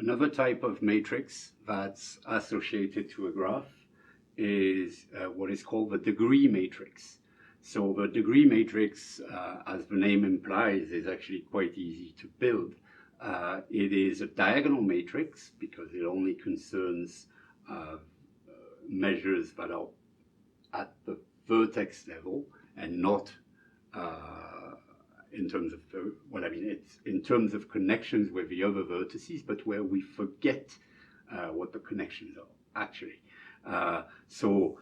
Another type of matrix that's associated to a graph is what is called the degree matrix. So the degree matrix, as the name implies, is actually quite easy to build. It is a diagonal matrix because it only concerns measures that are at the vertex level and not in terms of, it's in terms of connections with the other vertices, but where we forget what the connections are actually. So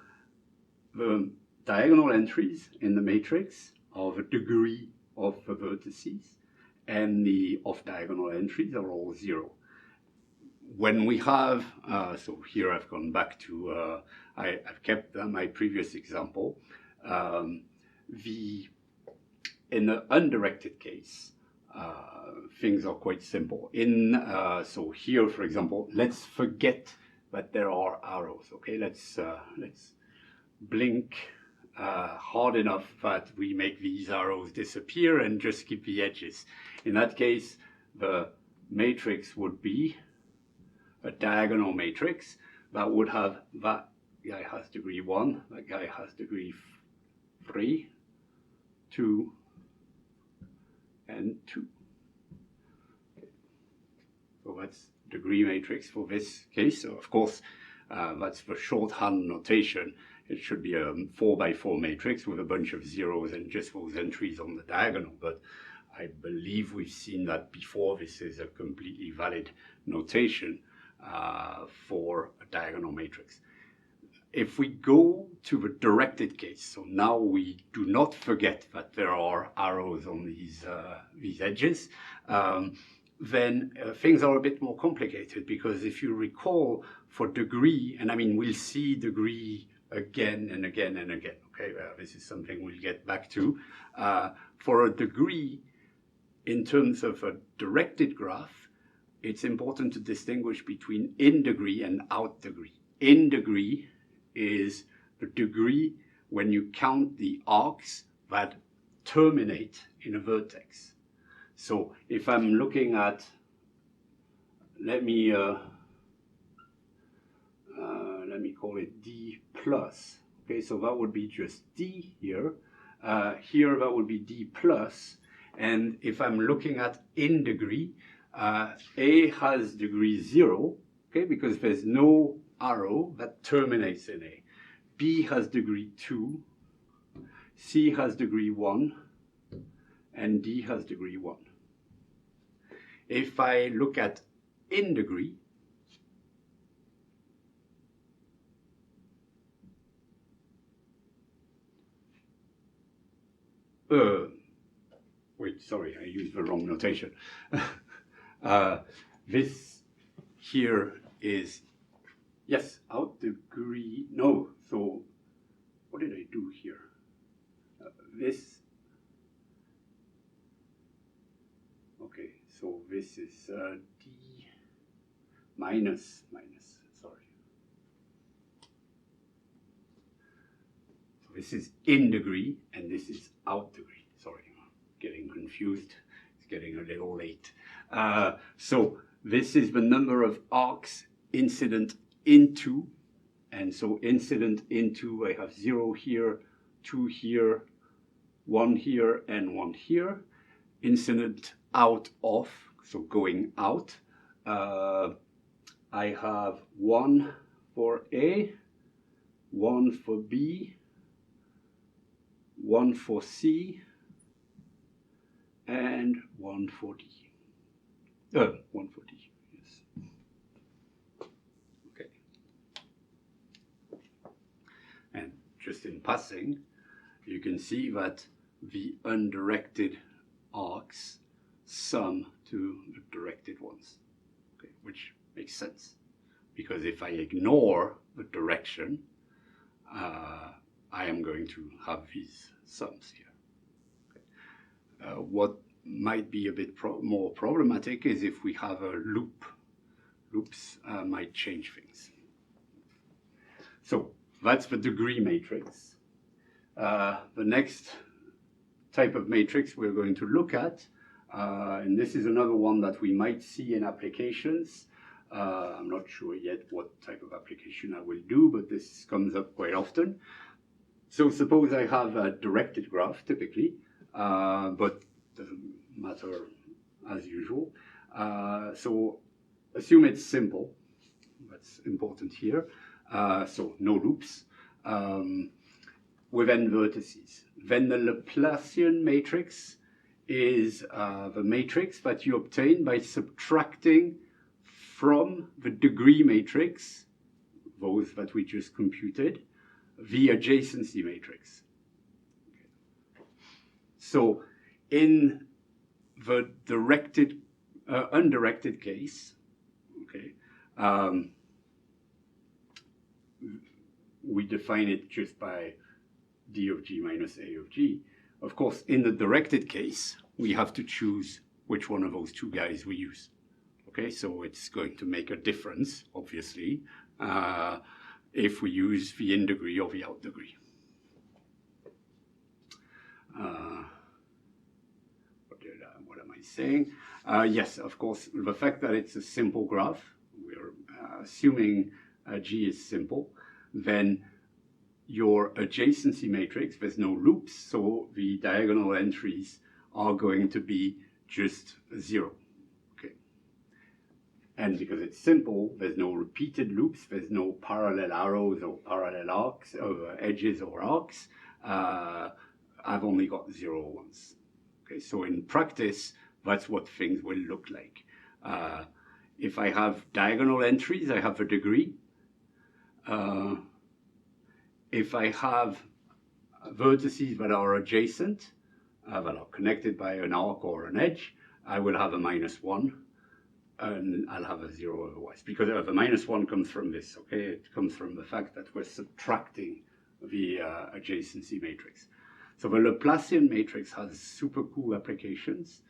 the diagonal entries in the matrix are the degree of the vertices, and the off-diagonal entries are all 0. When we have, so here I've gone back to, I've kept my previous example. In the undirected case, things are quite simple. So here, for example, let's forget that there are arrows. Okay, let's blink hard enough that we make these arrows disappear and just keep the edges. In that case, the matrix would be a diagonal matrix that would have that guy has degree 1, that guy has degree 3, 2, and 2. So that's degree matrix for this case. So of course, that's the shorthand notation. It should be a 4x4 matrix with a bunch of zeros and just those entries on the diagonal. But I believe we've seen that before. This is a completely valid notation for a diagonal matrix. If we go to the directed case, so now we do not forget that there are arrows on these edges, then things are a bit more complicated, because if you recall, for degree, and I mean we'll see degree again and again and again, okay, this is something we'll get back to. For a degree, in terms of a directed graph, it's important to distinguish between in degree and out degree. In degree is the degree when you count the arcs that terminate in a vertex. So if I'm looking at, let me call it D plus. Okay, so that would be just D here. Here that would be D plus. And if I'm looking at in degree, A has degree 0, okay, because there's no arrow that terminates in A. B has degree 2, C has degree 1, and D has degree 1. If I look at in degree, wait, sorry, I used the wrong notation. This here is, yes, out degree, no, so what did I do here? This, okay, so this is D minus, sorry. So this is in degree, and this is out degree. Sorry, I'm getting confused. It's getting a little late. So this is the number of arcs incident into, and so incident into, I have 0 here, 2 here, 1 here, and 1 here. Incident out of, so going out, I have 1 for A, 1 for B, 1 for C, and 1 for D. 1 for D, yes. Okay. And just in passing, you can see that the undirected arcs sum to the directed ones, okay, which makes sense, because if I ignore the direction, I am going to have these sums here. Okay. What might be a bit more problematic is if we have a loop. Loops might change things. So that's the degree matrix. The next type of matrix we're going to look at, and this is another one that we might see in applications, I'm not sure yet what type of application I will do, but this comes up quite often. So suppose I have a directed graph, typically, but doesn't matter as usual. So assume it's simple. That's important here. So no loops. With n vertices. Then the Laplacian matrix is the matrix that you obtain by subtracting from the degree matrix, those that we just computed, the adjacency matrix. So in the undirected case, okay, we define it just by d of g minus a of g. Of course, in the directed case, we have to choose which one of those two guys we use. Okay, so it's going to make a difference, obviously, if we use the in degree or the out degree. What am I saying? Yes, of course, the fact that it's a simple graph, we're assuming G is simple, then your adjacency matrix, there's no loops, so the diagonal entries are going to be just 0. Okay. And because it's simple, there's no repeated loops, there's no parallel arrows or parallel arcs, or edges or arcs. I've only got 0 ones. Okay, so in practice, that's what things will look like. If I have diagonal entries, I have a degree. If I have vertices that are adjacent, that are connected by an arc or an edge, I will have a -1, and I'll have a 0 otherwise. Because the -1 comes from this, okay? It comes from the fact that we're subtracting the adjacency matrix. So the Laplacian matrix has super cool applications.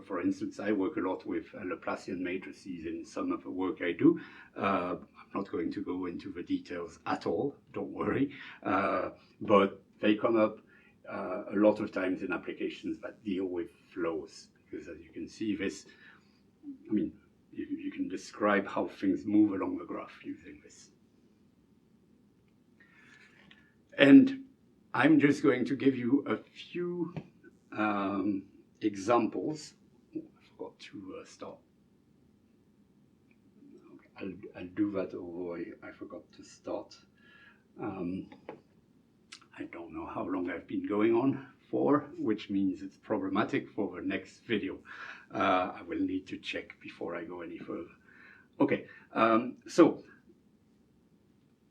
For instance, I work a lot with Laplacian matrices in some of the work I do. I'm not going to go into the details at all, don't worry. But they come up a lot of times in applications that deal with flows. Because as you can see, this, I mean, you can describe how things move along the graph using this. And I'm just going to give you a few examples. Oh, I forgot to start. Okay, I'll do that, although I forgot to start. I don't know how long I've been going on for, which means it's problematic for the next video. I will need to check before I go any further. Okay, so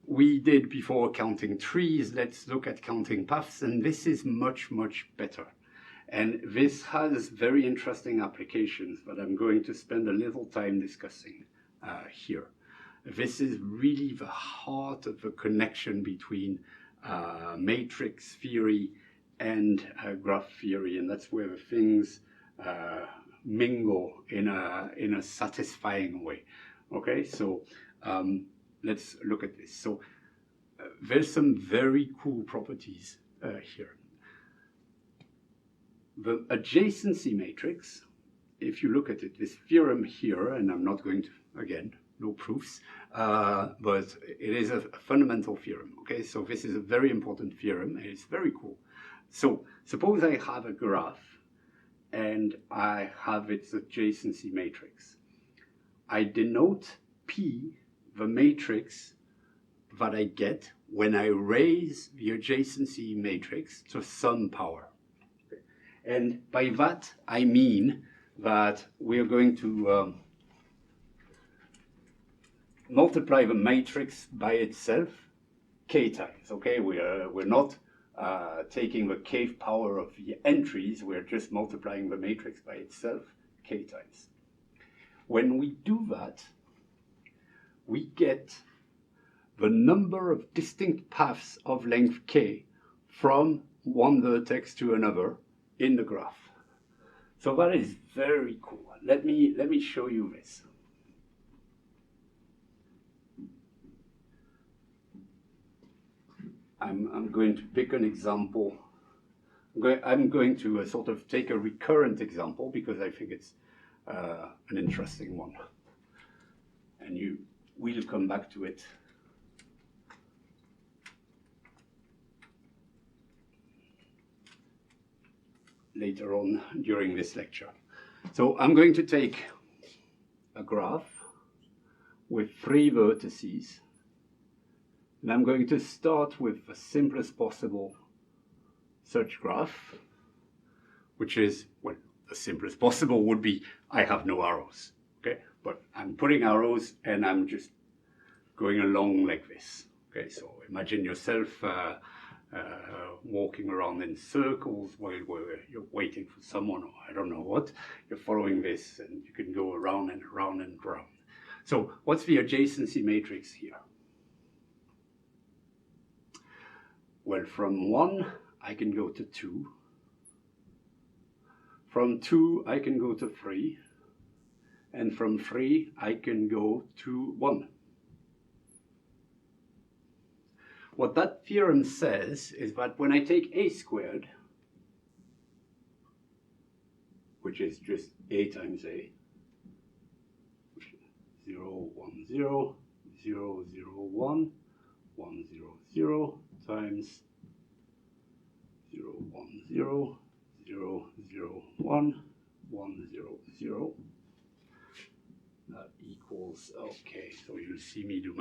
we did before counting trees. Let's look at counting paths, and this is much, much better. And this has very interesting applications that I'm going to spend a little time discussing here. This is really the heart of the connection between matrix theory and graph theory, and that's where the things mingle in a satisfying way. Okay, so let's look at this. So there's some very cool properties here. The adjacency matrix, if you look at it, this theorem here, and I'm not going to, again, no proofs, but it is a fundamental theorem, okay? So this is a very important theorem, and it's very cool. So suppose I have a graph, and I have its adjacency matrix. I denote P, the matrix that I get when I raise the adjacency matrix to some power. Okay. And by that, I mean that we are going to multiply the matrix by itself k times. Okay, we're not taking the k power of the entries, we're just multiplying the matrix by itself k times. When we do that, we get the number of distinct paths of length k from one vertex to another in the graph. So that is very cool. Let me show you this. I'm going to pick an example. I'm going to sort of take a recurrent example because I think it's an interesting one. And we'll come back to it later on during this lecture. So I'm going to take a graph with 3 vertices, and I'm going to start with the simplest possible such graph, which is, well, the simplest possible would be I have no arrows, okay? But I'm putting arrows and I'm just going along like this, okay? So imagine yourself walking around in circles while you're waiting for someone, or I don't know what. You're following this and you can go around and around and around. So what's the adjacency matrix here? Well, from 1 I can go to 2. From 2 I can go to 3. And from 3 I can go to 1. What that theorem says is that when I take a squared, which is just a times a, 0, 1, 0, 0, 0, 1, 1, 0, 0 times 0, 1, 0, 0, 0, 1, 1, 0, 0. That equals, okay, so you'll see me do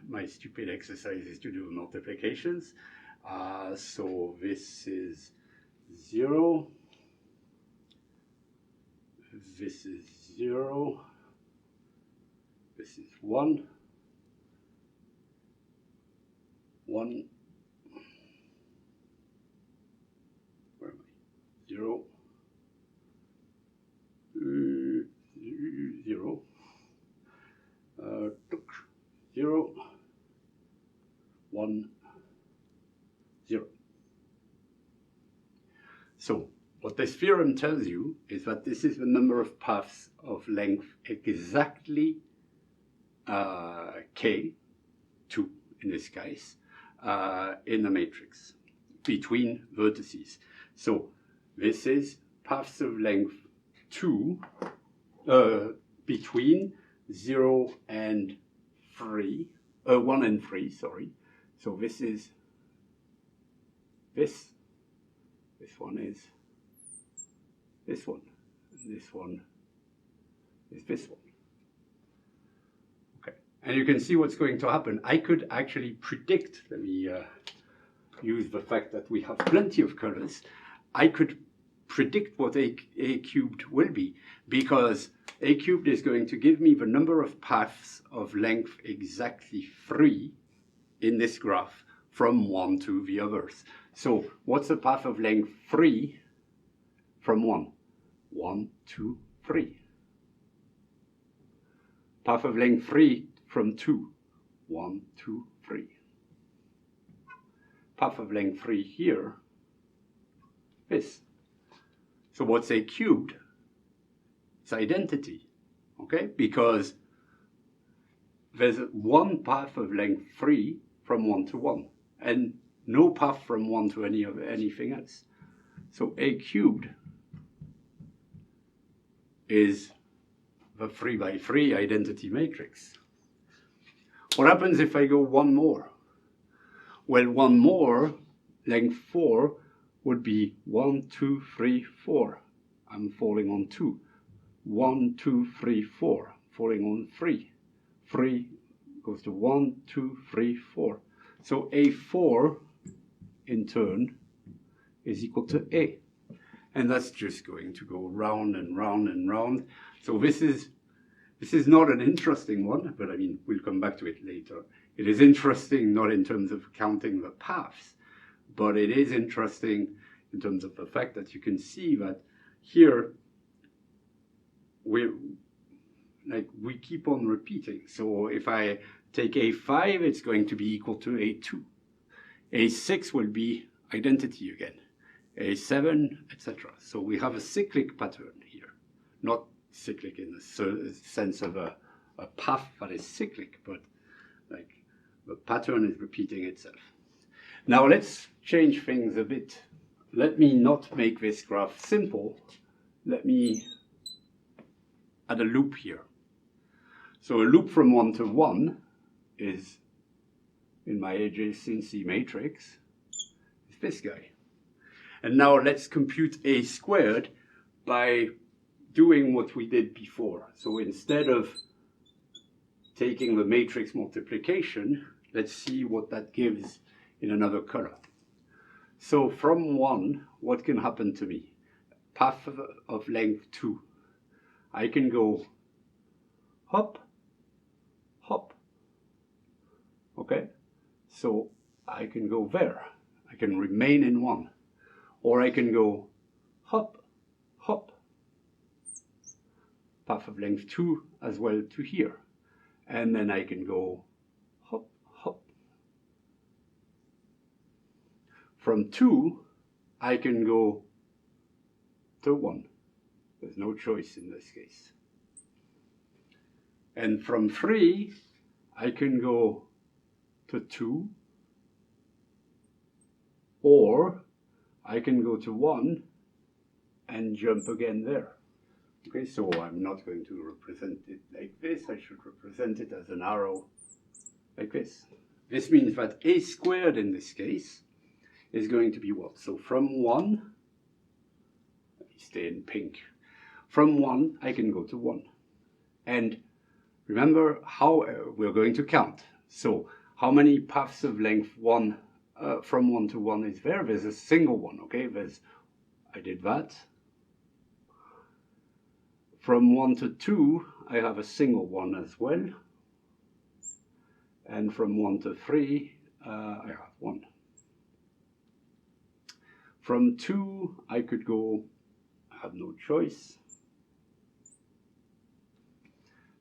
my stupid exercises to do multiplications. So this is 0, this is 0, this is 1, 1, where am I? 0, 0, 0, 1, 0. So what this theorem tells you is that this is the number of paths of length exactly k, 2 in this case, in the matrix between vertices. So this is paths of length 2 between 0 and 3, 1 and 3, sorry. So this is this one is this one, and this one is this one. Okay, and you can see what's going to happen. I could actually predict, let me use the fact that we have plenty of colors, I could predict what a cubed will be, because a cubed is going to give me the number of paths of length exactly 3 in this graph from one to the others. So what's the path of length 3 from 1? 1, 2, 3. Path of length 3 from 2? 1, 2, 3. Path of length 3 here, this. So what's a cubed? It's identity, okay? Because there's one path of length 3 from 1 to 1, and no path from 1 to anything else. So a cubed is the 3 by 3 identity matrix. What happens if I go one more? Well, one more, length 4, would be 1, 2, 3, 4. I'm falling on 2. 1, 2, 3, 4, falling on 3. 3 goes to 1, 2, 3, 4. So A4, in turn, is equal to A. And that's just going to go round and round and round. So this is not an interesting one, but I mean, we'll come back to it later. It is interesting not in terms of counting the paths, but it is interesting in terms of the fact that you can see that here we keep on repeating. So if I take A5, it's going to be equal to A2. A6 will be identity again. A7, etc. So we have a cyclic pattern here. Not cyclic in the sense of a path that is cyclic, but like the pattern is repeating itself. Now let's change things a bit. Let me not make this graph simple. Let me at a loop here. So a loop from 1 to 1 is, in my adjacency matrix, is this guy. And now let's compute A squared by doing what we did before. So instead of taking the matrix multiplication, let's see what that gives in another color. So from 1, what can happen to me? Path of length 2. I can go hop, hop. Okay? So I can go there. I can remain in 1. Or I can go hop, hop. Path of length 2 as well to here. And then I can go hop, hop. From 2, I can go to 1. There's no choice in this case. And from 3, I can go to 2, or I can go to 1 and jump again there. Okay, so I'm not going to represent it like this. I should represent it as an arrow like this. This means that A squared in this case is going to be what? So from 1, let me stay in pink. From 1, I can go to 1. And remember how we're going to count. So how many paths of length 1 from 1 to 1 is there? There's a single one, okay? I did that. From 1 to 2, I have a single one as well. And from 1 to 3, I have 1. From 2, I could go, I have no choice.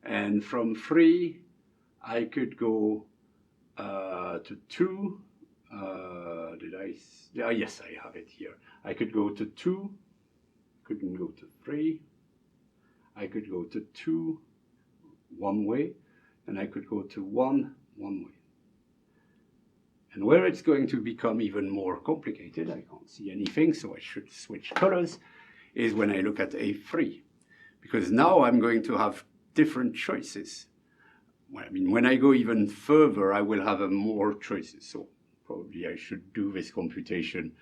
And from 3, I could go to 2. Yes, I have it here. I could go to 2, couldn't go to 3. I could go to 2 one way, and I could go to 1 one way. And where it's going to become even more complicated, I can't see anything, so I should switch colors, is when I look at A3. Because now I'm going to have different choices. Well, I mean, when I go even further, I will have more choices. So probably I should do this computation,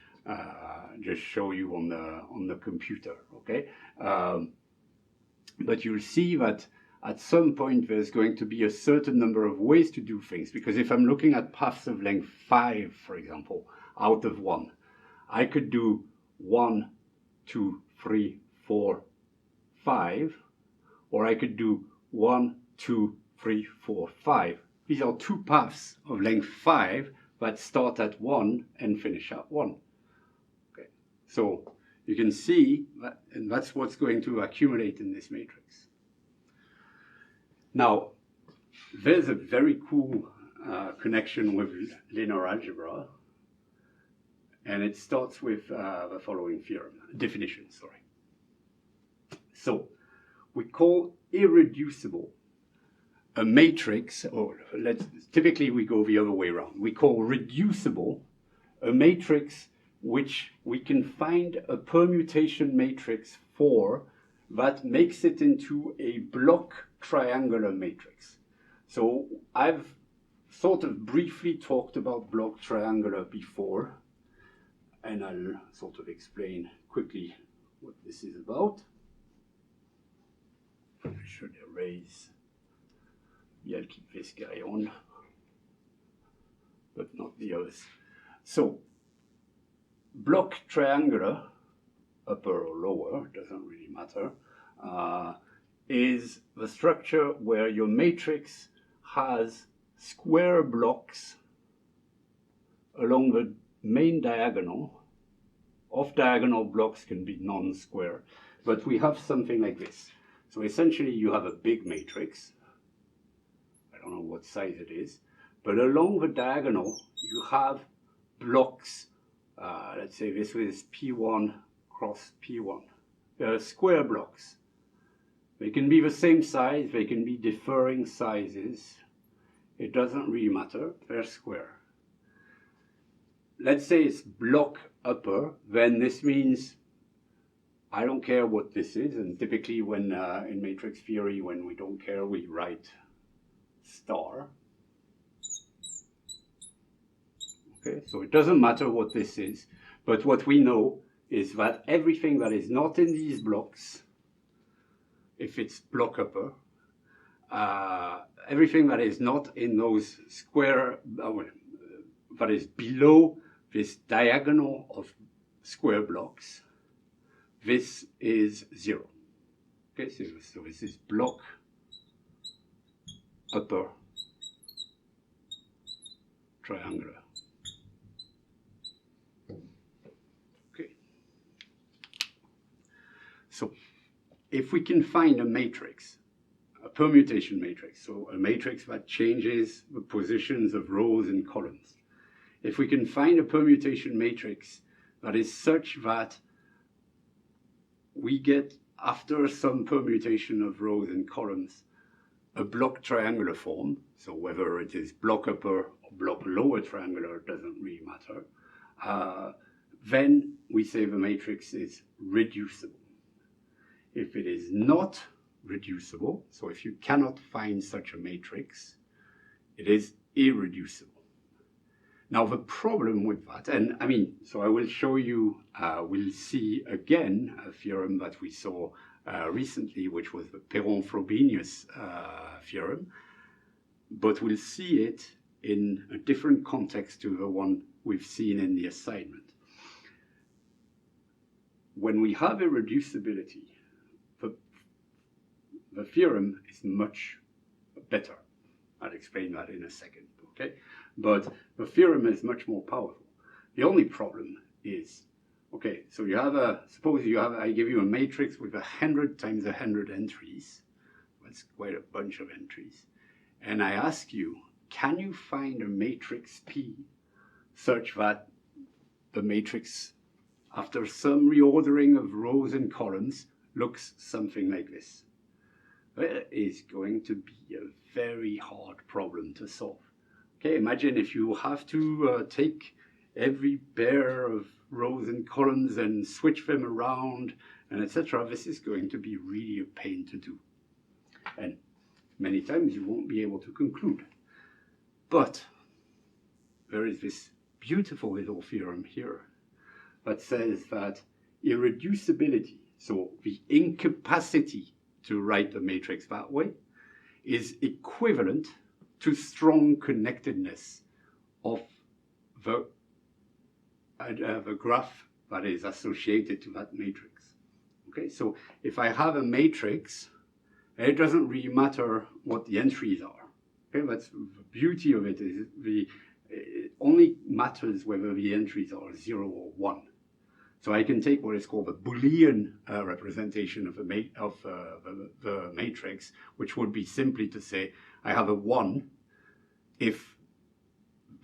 just show you on the computer, okay? But you'll see that at some point there's going to be a certain number of ways to do things. Because if I'm looking at paths of length 5, for example, out of 1, I could do 1, 2, 3, 4, 5, or I could do 1, 2, 3, 4, 5. These are 2 paths of length 5 that start at 1 and finish at 1. Okay, so you can see that, and that's what's going to accumulate in this matrix. Now, there's a very cool connection with linear algebra, and it starts with the following definition. So, we call irreducible a matrix, or typically we go the other way around. We call reducible a matrix which we can find a permutation matrix for that makes it into a block triangular matrix. So I've sort of briefly talked about block triangular before, and I'll sort of explain quickly what this is about. I should erase. Yeah, I'll keep this guy on, but not the others. So, block triangular, upper or lower, doesn't really matter, is the structure where your matrix has square blocks along the main diagonal. Off-diagonal blocks can be non-square, but we have something like this. So essentially you have a big matrix. I don't know what size it is, but along the diagonal you have blocks. Let's say this is P1 cross P1. They're square blocks. They can be the same size, they can be differing sizes. It doesn't really matter, they're square. Let's say it's block upper, then this means I don't care what this is, and typically when in matrix theory, when we don't care, we write star. Okay, so it doesn't matter what this is, but what we know is that everything that is not in these blocks, if it's block upper, everything that is not in those square, that is below this diagonal of square blocks, this is 0. Okay, so this is block upper triangular. Okay. So if we can find a matrix, a permutation matrix, so a matrix that changes the positions of rows and columns, if we can find a permutation matrix that is such that we get, after some permutation of rows and columns, a block triangular form, so whether it is block upper or block lower triangular doesn't really matter, then we say the matrix is reducible. If it is not reducible, so if you cannot find such a matrix, it is irreducible. Now the problem with that, and I mean, so I will show you, we'll see again a theorem that we saw recently, which was the Perron-Frobenius theorem, but we'll see it in a different context to the one we've seen in the assignment. When we have irreducibility, the theorem is much better. I'll explain that in a second, okay? But the theorem is much more powerful. The only problem is, okay, so you have suppose you have, I give you a matrix with 100 times 100 entries. That's quite a bunch of entries. And I ask you, can you find a matrix P such that the matrix, after some reordering of rows and columns, looks something like this? It is going to be a very hard problem to solve. Okay, imagine if you have to take every pair of rows and columns and switch them around and etc. This is going to be really a pain to do. And many times you won't be able to conclude. But there is this beautiful little theorem here that says that irreducibility, so the incapacity to write the matrix that way, is equivalent to strong connectedness of the graph that is associated to that matrix. Okay, so if I have a matrix, it doesn't really matter what the entries are. Okay, that's the beauty of it, is it only matters whether the entries are 0 or 1. So I can take what is called a Boolean representation of the matrix, which would be simply to say I have a 1 if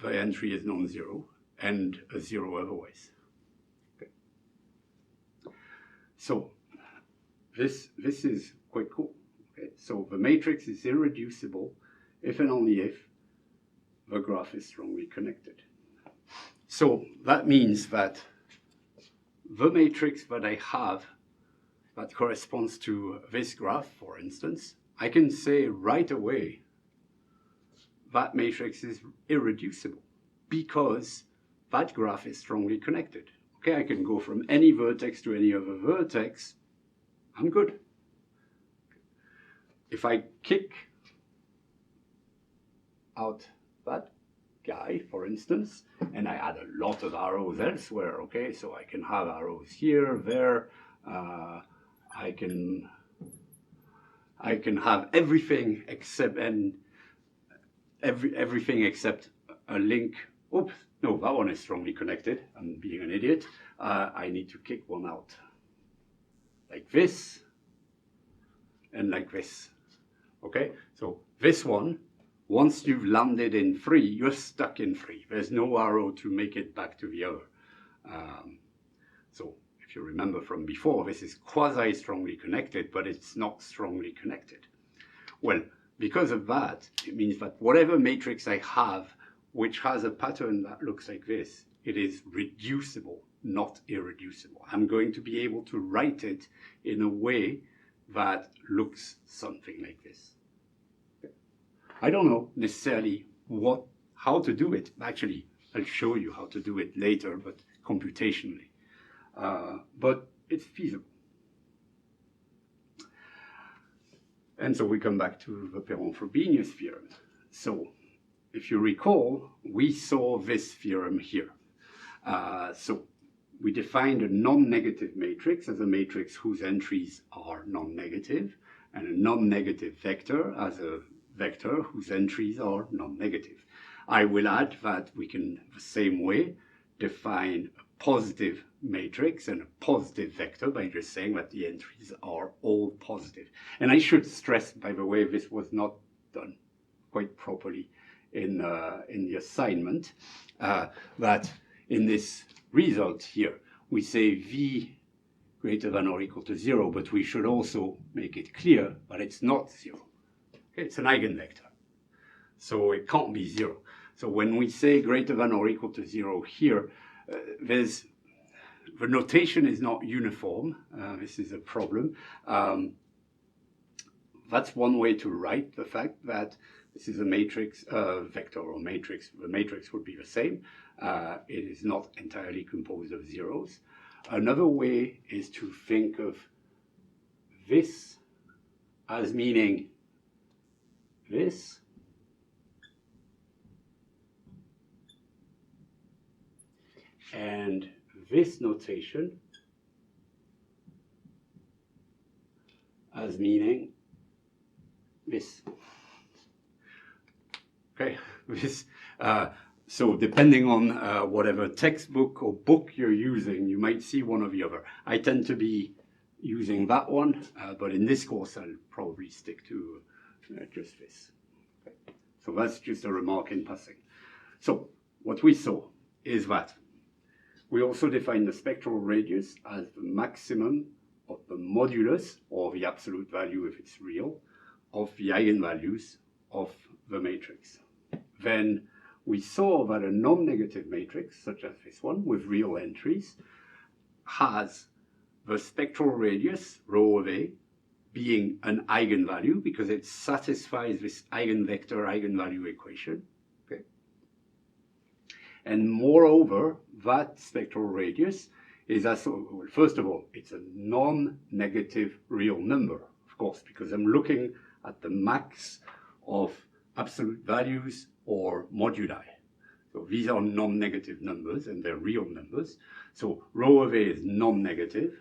the entry is non-zero and a 0 otherwise. Okay. So this is quite cool. Okay. So the matrix is irreducible if and only if the graph is strongly connected. So that means that the matrix that I have that corresponds to this graph, for instance, I can say right away that matrix is irreducible because that graph is strongly connected. Okay, I can go from any vertex to any other vertex, I'm good. If I kick out that guy, for instance, and I add a lot of arrows elsewhere, okay, so I can have arrows here, there, I can have everything except, everything except a link. Oops, no, that one is strongly connected. I'm being an idiot. I need to kick one out. Like this, and like this. Okay, so this one, once you've landed in 3, you're stuck in 3. There's no arrow to make it back to the other. So if you remember from before, this is quasi-strongly connected, but it's not strongly connected. Well, because of that, it means that whatever matrix I have, which has a pattern that looks like this, it is reducible not irreducible. I'm going to be able to write it in a way that looks something like this. I don't know necessarily how to do it. Actually, I'll show you how to do it later, but computationally. But it's feasible. And so we come back to the Perron-Frobenius theorem. So if you recall, we saw this theorem here. So we defined a non-negative matrix as a matrix whose entries are non-negative, and a non-negative vector as a vector whose entries are non-negative. I will add that we can, the same way, define a positive matrix and a positive vector by just saying that the entries are all positive. And I should stress, by the way, this was not done quite properly in the assignment, that in this result here, we say v greater than or equal to 0, but we should also make it clear that it's not 0. Okay, it's an eigenvector, so it can't be 0. So when we say greater than or equal to 0 here, the notation is not uniform. This is a problem. That's one way to write the fact that this is a matrix, vector or matrix. The matrix would be the same. It is not entirely composed of zeros. Another way is to think of this as meaning this and this notation as meaning this. Okay, this. So depending on whatever textbook or book you're using, you might see one or the other. I tend to be using that one, but in this course I'll probably stick to just this. Okay. So that's just a remark in passing. So what we saw is that we also define the spectral radius as the maximum of the modulus, or the absolute value if it's real, of the eigenvalues of the matrix. Then we saw that a non-negative matrix, such as this one, with real entries, has the spectral radius, rho of A, being an eigenvalue because it satisfies this eigenvector-eigenvalue equation. Okay? And moreover, that spectral radius is also, well, first of all, it's a non-negative real number, of course, because I'm looking at the max of absolute values or moduli. So these are non-negative numbers and they're real numbers. So rho of A is non-negative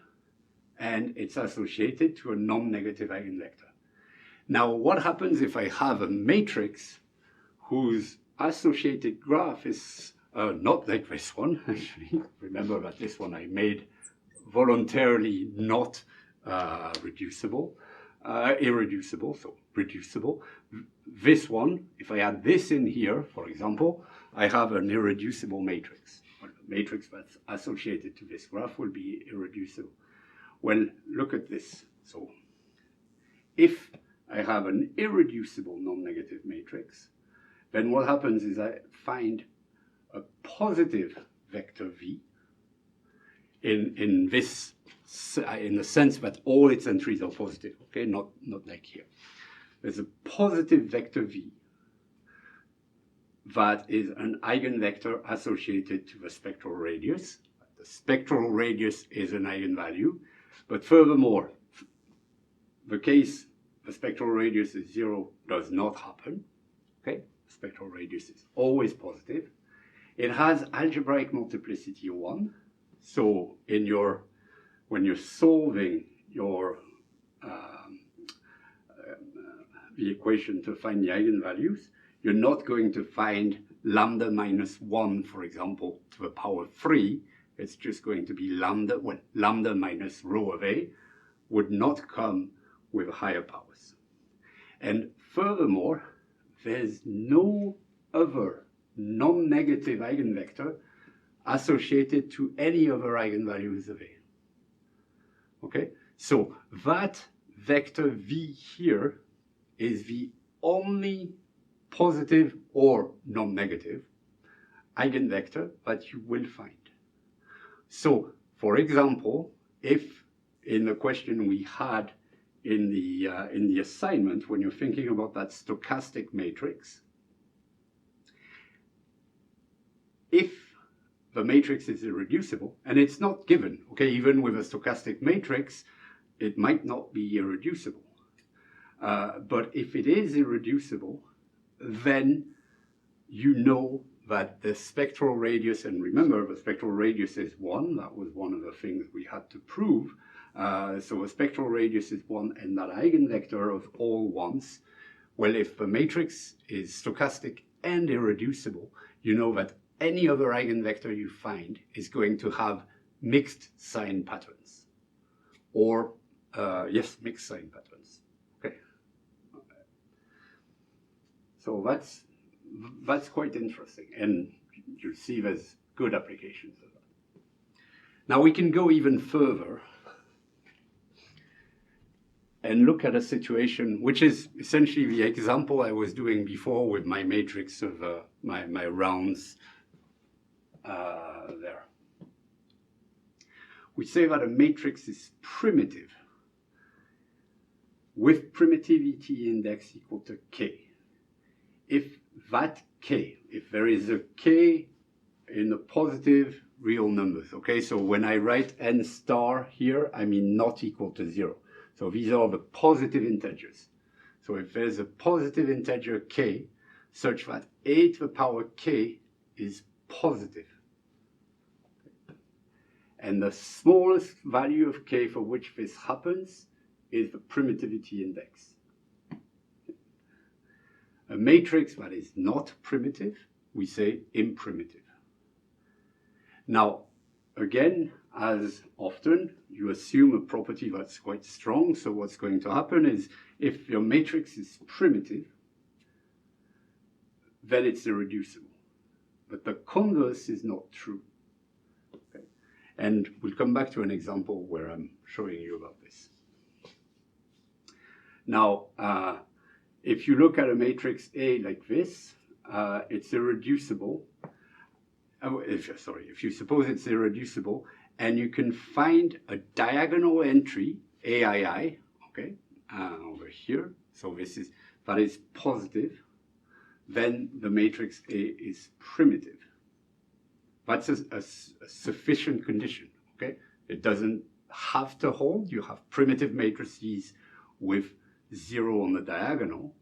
and it's associated to a non-negative eigenvector. Now what happens if I have a matrix whose associated graph is not like this one, actually. Remember that this one I made voluntarily not irreducible, so reducible. This one, if I add this in here, for example, I have an irreducible matrix. Well, the matrix that's associated to this graph will be irreducible. Well, look at this. So if I have an irreducible non-negative matrix, then what happens is I find a positive vector v in the sense that all its entries are positive, okay, not like here. There's a positive vector v that is an eigenvector associated to the spectral radius. The spectral radius is an eigenvalue, but furthermore, the case the spectral radius is 0 does not happen. Okay, the spectral radius is always positive. It has algebraic multiplicity 1. So when you're solving your the equation to find the eigenvalues, you're not going to find lambda minus 1, for example, to the power 3. It's just going to be lambda, well, lambda minus rho of A would not come with higher powers. And furthermore, there's no other non-negative eigenvector associated to any other eigenvalues of A. Okay, so that vector v here is the only positive or non-negative eigenvector that you will find. So, for example, if in the question we had in the assignment, when you're thinking about that stochastic matrix, if the matrix is irreducible, and it's not given, okay, even with a stochastic matrix, it might not be irreducible. But if it is irreducible, then you know that the spectral radius, and remember the spectral radius is 1, that was one of the things we had to prove. So the spectral radius is 1 and that eigenvector of all 1s. Well, if the matrix is stochastic and irreducible, you know that any other eigenvector you find is going to have mixed sign patterns. Or, yes, mixed sign patterns. Okay. So that's quite interesting, and you'll see there's good applications of that. Now we can go even further and look at a situation which is essentially the example I was doing before with my matrix of my rounds there. We say that a matrix is primitive with primitivity index equal to k. If that k, if there is a k in the positive real numbers, okay, so when I write n star here, I mean not equal to 0. So these are the positive integers. So if there's a positive integer k such that a to the power k is positive, and the smallest value of k for which this happens is the primitivity index. A matrix that is not primitive, we say imprimitive. Now, again, as often, you assume a property that's quite strong. So what's going to happen is if your matrix is primitive, then it's irreducible. But the converse is not true. Okay? And we'll come back to an example where I'm showing you about this. Now, if you look at a matrix A like this, it's irreducible. If you suppose it's irreducible, and you can find a diagonal entry, AII, okay, over here, so that is positive, then the matrix A is primitive. That's a sufficient condition, okay? It doesn't have to hold. You have primitive matrices with 0 on the diagonal,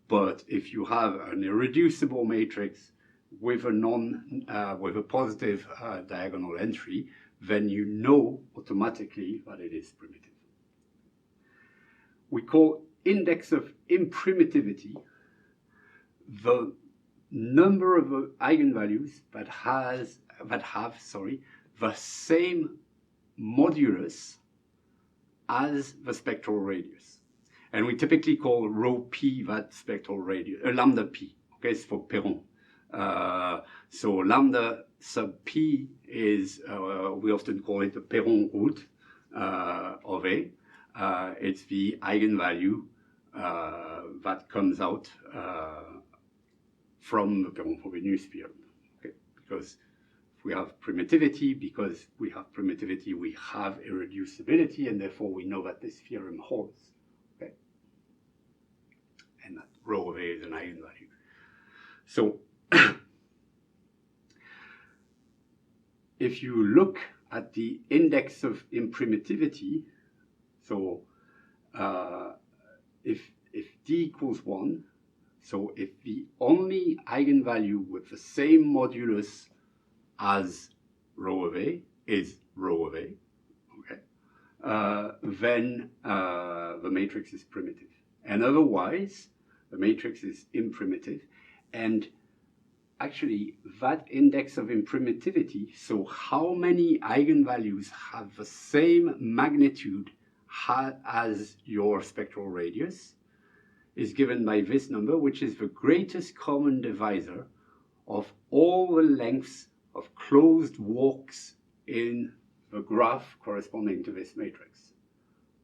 but if you have an irreducible matrix with a positive diagonal entry, then you know automatically that it is primitive. We call index of imprimitivity the number of eigenvalues that have the same modulus as the spectral radius. And we typically call rho p that spectral radius, lambda p, okay, it's for Perron. So lambda sub p is, we often call it the Perron root of A. It's the eigenvalue that comes out from the Perron-Frobenius theorem. Okay? Because we have primitivity, we have irreducibility, and therefore we know that this theorem holds. Okay? And that rho of A is an eigenvalue. So if you look at the index of imprimitivity, so if d equals 1, so if the only eigenvalue with the same modulus as rho of A is rho of A, okay, then the matrix is primitive. And otherwise, the matrix is imprimitive. And actually, that index of imprimitivity, so how many eigenvalues have the same magnitude as your spectral radius, is given by this number, which is the greatest common divisor of all the lengths of closed walks in the graph corresponding to this matrix.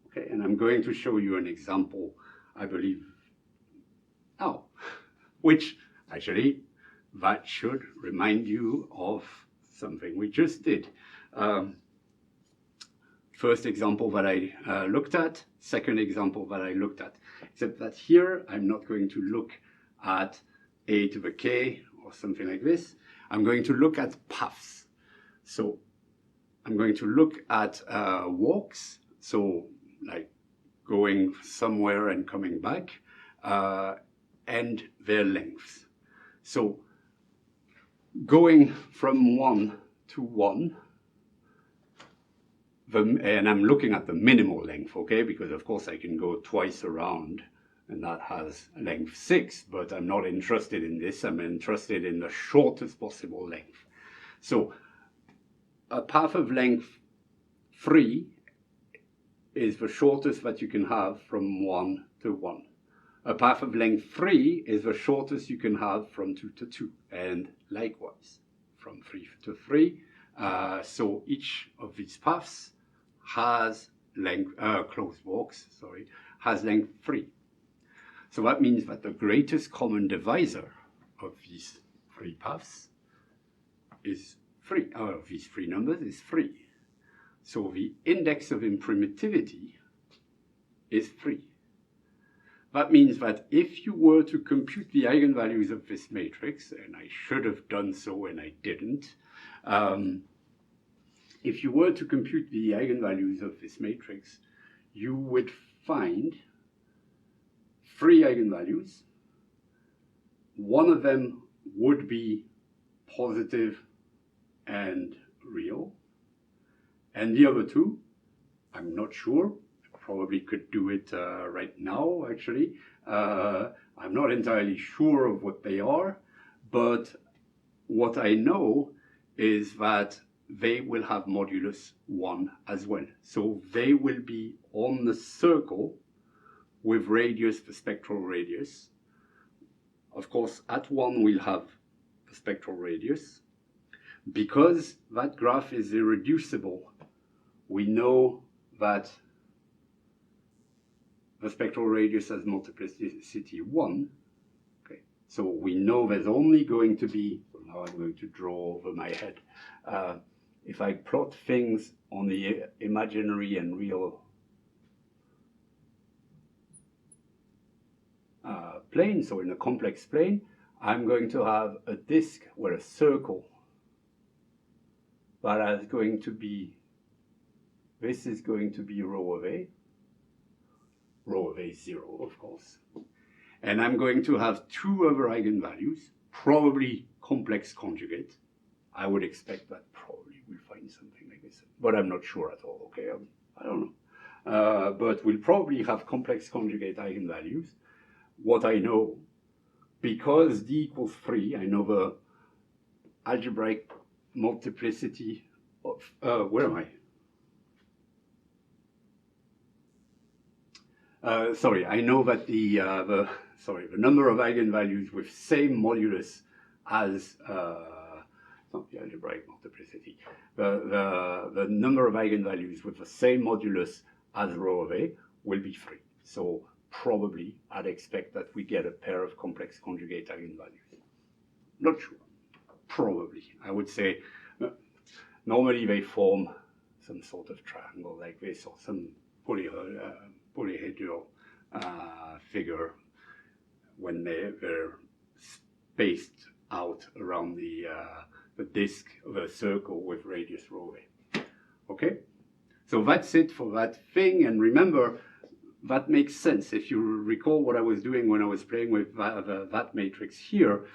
Okay, and I'm going to show you an example, I believe, now, which actually, that should remind you of something we just did. First example that I looked at, second example that I looked at, except that here I'm not going to look at a to the k or something like this. I'm going to look at paths. So I'm going to look at walks, so like going somewhere and coming back, and their lengths. So going from 1 to 1, and I'm looking at the minimal length, okay, because of course I can go twice around and that has length 6, but I'm not interested in this. I'm interested in the shortest possible length. So a path of length 3 is the shortest that you can have from 1 to 1. A path of length 3 is the shortest you can have from 2 to 2, and likewise from 3 to 3. So each of these paths has length, closed walks, sorry, has length 3. So that means that the greatest common divisor of these 3 paths is 3, of these 3 numbers is 3. So the index of imprimitivity is 3. That means that if you were to compute the eigenvalues of this matrix, and I should have done so and I didn't, if you were to compute the eigenvalues of this matrix, you would find 3 eigenvalues. One of them would be positive and real, and the other 2, I'm not sure. I probably could do it right now, actually. I'm not entirely sure of what they are, but what I know is that they will have modulus 1 as well. So they will be on the circle with radius, the spectral radius. Of course, at 1 we'll have the spectral radius. Because that graph is irreducible, we know that the spectral radius has multiplicity 1. Okay, so we know there's only going to be, so now I'm going to draw over my head. If I plot things on the imaginary and real plane, so in a complex plane, I'm going to have a disk or a circle that is going to be, this is going to be rho of A. Rho of A is 0, of course. And I'm going to have 2 other eigenvalues, probably complex conjugate. I would expect that probably we'll find something like this, but I'm not sure at all, okay? I don't know. But we'll probably have complex conjugate eigenvalues. What I know, because d equals 3, I know the algebraic multiplicity of, where am I? Sorry, I know that the number of eigenvalues with same modulus as, not the algebraic multiplicity, the number of eigenvalues with the same modulus as rho of A will be 3. So probably I'd expect that we get a pair of complex conjugate eigenvalues. Not sure. Probably. I would say normally they form some sort of triangle like this, or some polyhedral figure when they're spaced out around the disk of a circle with radius rho A. Okay? So that's it for that thing, and remember, that makes sense. If you recall what I was doing when I was playing with that matrix here,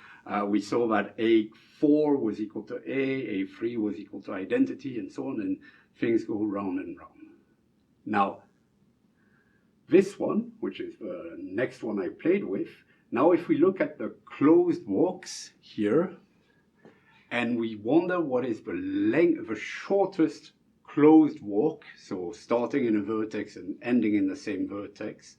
we saw that A4 was equal to A, A3 was equal to identity, and so on, and things go round and round. Now, this one, which is the next one I played with, now if we look at the closed walks here, and we wonder what is the length, the shortest closed walk, so starting in a vertex and ending in the same vertex,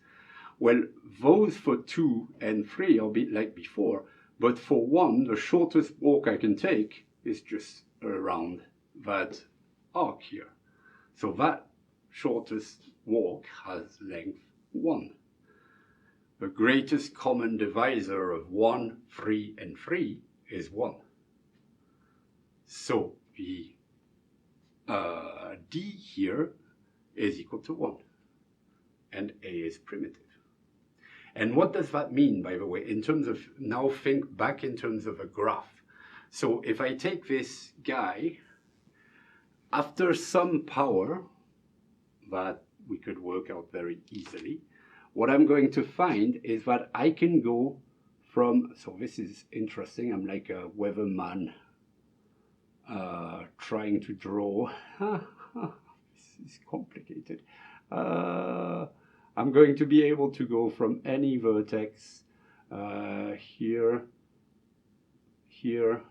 well, those for 2 and 3 are a bit like before, but for 1, the shortest walk I can take is just around that arc here. So that shortest walk has length 1. The greatest common divisor of 1, 3, and 3 is 1. So the D here is equal to 1, and A is primitive. And what does that mean, by the way, in terms of, now think back in terms of a graph. So if I take this guy, after some power that we could work out very easily, what I'm going to find is that I can go from, so this is interesting, I'm like a weatherman trying to draw. This is complicated. I'm going to be able to go from any vertex here, here,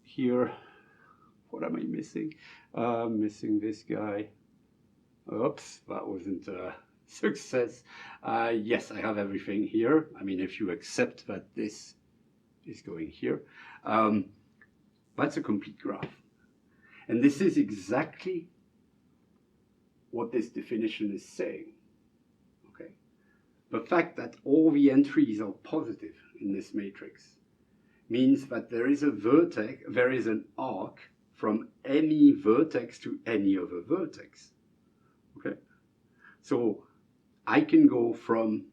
here. What am I missing? Missing this guy. Oops, that wasn't a success. Yes, I have everything here. I mean, if you accept that this is going here, that's a complete graph. And this is exactly what this definition is saying. Okay, the fact that all the entries are positive in this matrix means that there is a vertex, there is an arc from any vertex to any other vertex. Okay, so I can go from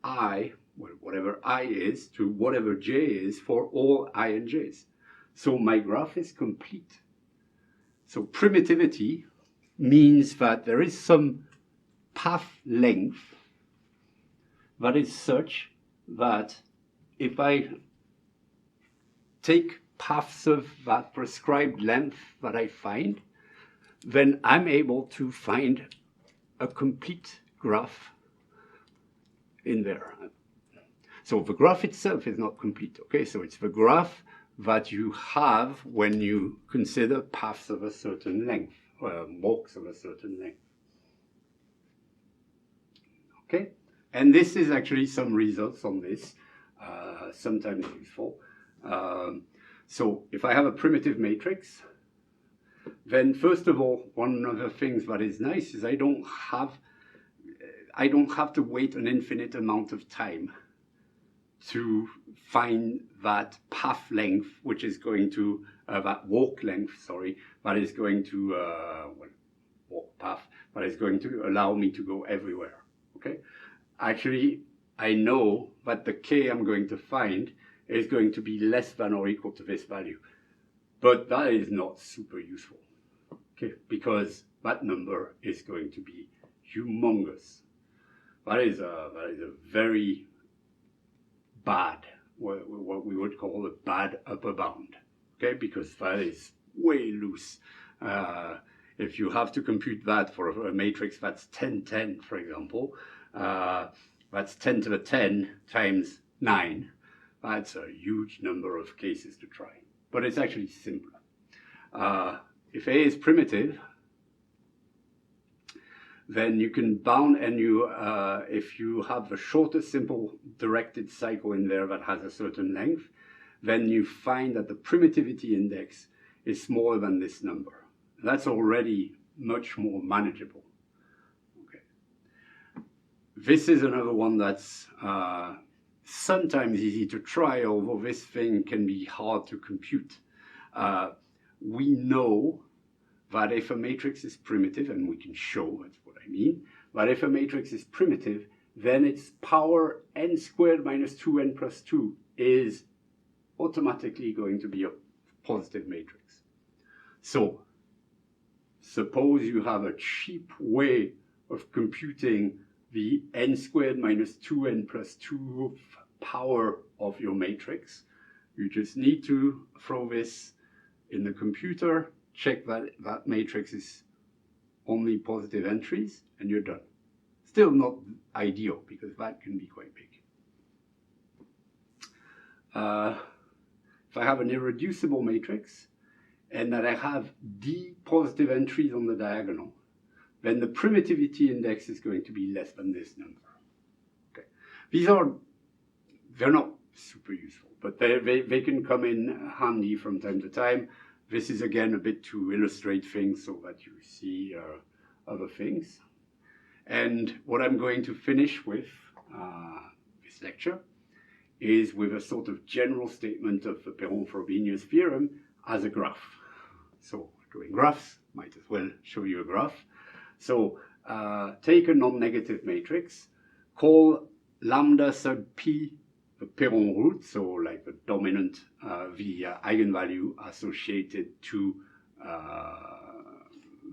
I, whatever I is, to whatever j is for all I and j's. So my graph is complete. So primitivity means that there is some path length that is such that if I take paths of that prescribed length that I find, then I'm able to find a complete graph in there. So the graph itself is not complete, okay? So it's the graph that you have when you consider paths of a certain length, walks of a certain length. Okay? And this is actually some results on this, sometimes useful. So if I have a primitive matrix, then first of all, one of the things that is nice is I don't have to wait an infinite amount of time to find that path length, which is going to, that walk length, sorry, that is going to, walk path, that is going to allow me to go everywhere, okay? Actually, I know that the k I'm going to find is going to be less than or equal to this value. But that is not super useful, okay? Because that number is going to be humongous. That is a very bad, what we would call a bad upper bound, okay? Because that is way loose. If you have to compute that for a matrix that's 10, 10, for example, that's 10 to the 10 times 9. That's a huge number of cases to try, but it's actually simpler. If A is primitive, then you can bound, and you, if you have a shortest simple directed cycle in there that has a certain length, then you find that the primitivity index is smaller than this number. That's already much more manageable. Okay. This is another one that's sometimes easy to try, although this thing can be hard to compute. We know that if a matrix is primitive, and we can show that's what I mean, but if a matrix is primitive, then its power n squared minus 2n plus 2 is automatically going to be a positive matrix. So suppose you have a cheap way of computing the n squared minus 2n plus 2 power of your matrix. You just need to throw this in the computer, check that that matrix is only positive entries, and you're done. Still not ideal, because that can be quite big. If I have an irreducible matrix, and that I have d positive entries on the diagonal, then the primitivity index is going to be less than this number. Okay. They're not super useful, but they can come in handy from time to time. This is again a bit to illustrate things so that you see other things. And what I'm going to finish with this lecture is with a sort of general statement of the Perron-Frobenius theorem. as a graph. So doing graphs, might as well show you a graph. So take a non-negative matrix, call lambda sub p the Perron root, so like the dominant, the eigenvalue associated to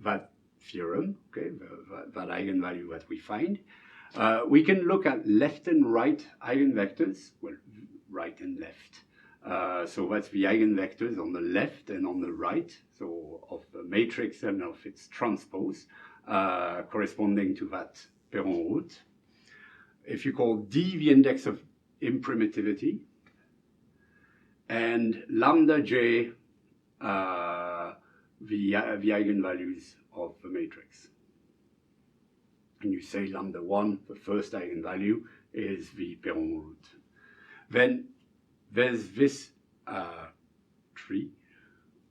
that theorem, okay, that eigenvalue that we find. We can look at left and right eigenvectors, well, right and left. So that's the eigenvectors on the left and on the right, so of the matrix and of its transpose, corresponding to that Perron root. If you call D the index of imprimitivity, and lambda j the eigenvalues of the matrix. And you say lambda 1, the first eigenvalue, is the Perron root. Then there's this tree,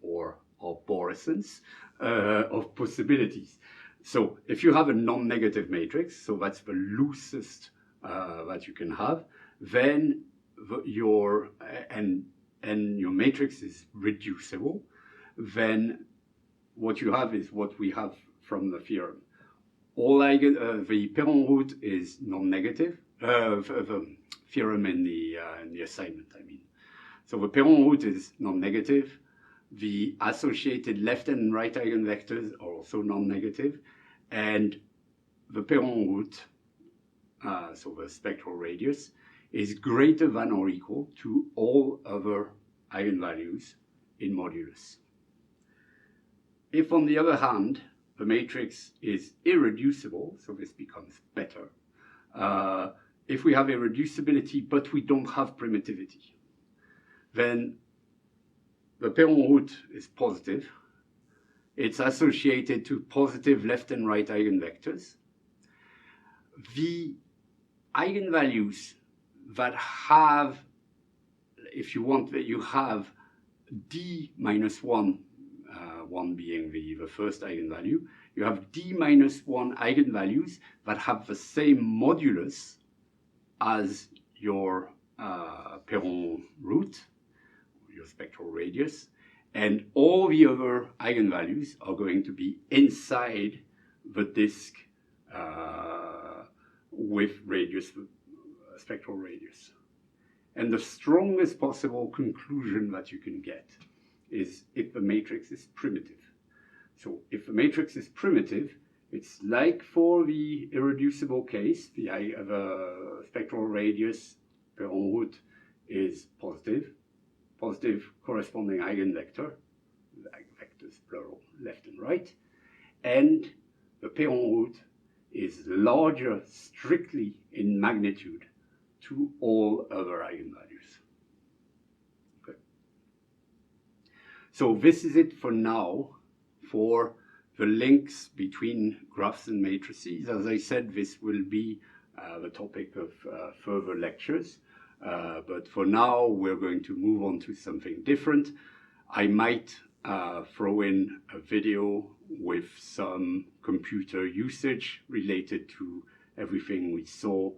or arborescence, of possibilities. So if you have a non-negative matrix, so that's the loosest that you can have, then your matrix is reducible, then what you have is what we have from the theorem. The Perron root is non-negative, the theorem in the assignment, I mean. So the Perron root is non-negative. The associated left and right eigenvectors are also non-negative, and the Perron root, so the spectral radius, is greater than or equal to all other eigenvalues in modulus. If, on the other hand, the matrix is irreducible, so this becomes better, if we have irreducibility but we don't have primitivity, then the Perron root is positive. It's associated to positive left and right eigenvectors. The eigenvalues that have, if you want, that you have d minus 1, 1 being the first eigenvalue, you have d minus 1 eigenvalues that have the same modulus as your Perron root, your spectral radius, and all the other eigenvalues are going to be inside the disk with radius, spectral radius. And the strongest possible conclusion that you can get is if the matrix is primitive. So if the matrix is primitive, it's like for the irreducible case, the spectral radius Perron root is positive corresponding eigenvector, vectors plural, left and right, and the Perron root is larger strictly in magnitude to all other eigenvalues. Okay. So this is it for now for the links between graphs and matrices. As I said, this will be the topic of further lectures. But for now, we're going to move on to something different. I might throw in a video with some computer usage related to everything we saw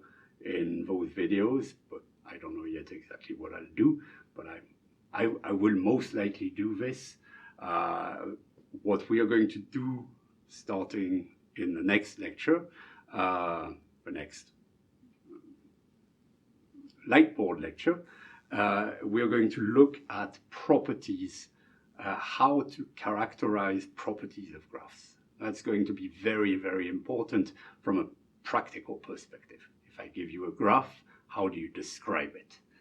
in those videos, but I don't know yet exactly what I'll do, but I will most likely do this. What we are going to do starting in the next lecture, the next Lightboard lecture, we're going to look at properties, how to characterize properties of graphs. That's going to be very, very important from a practical perspective. If I give you a graph, how do you describe it?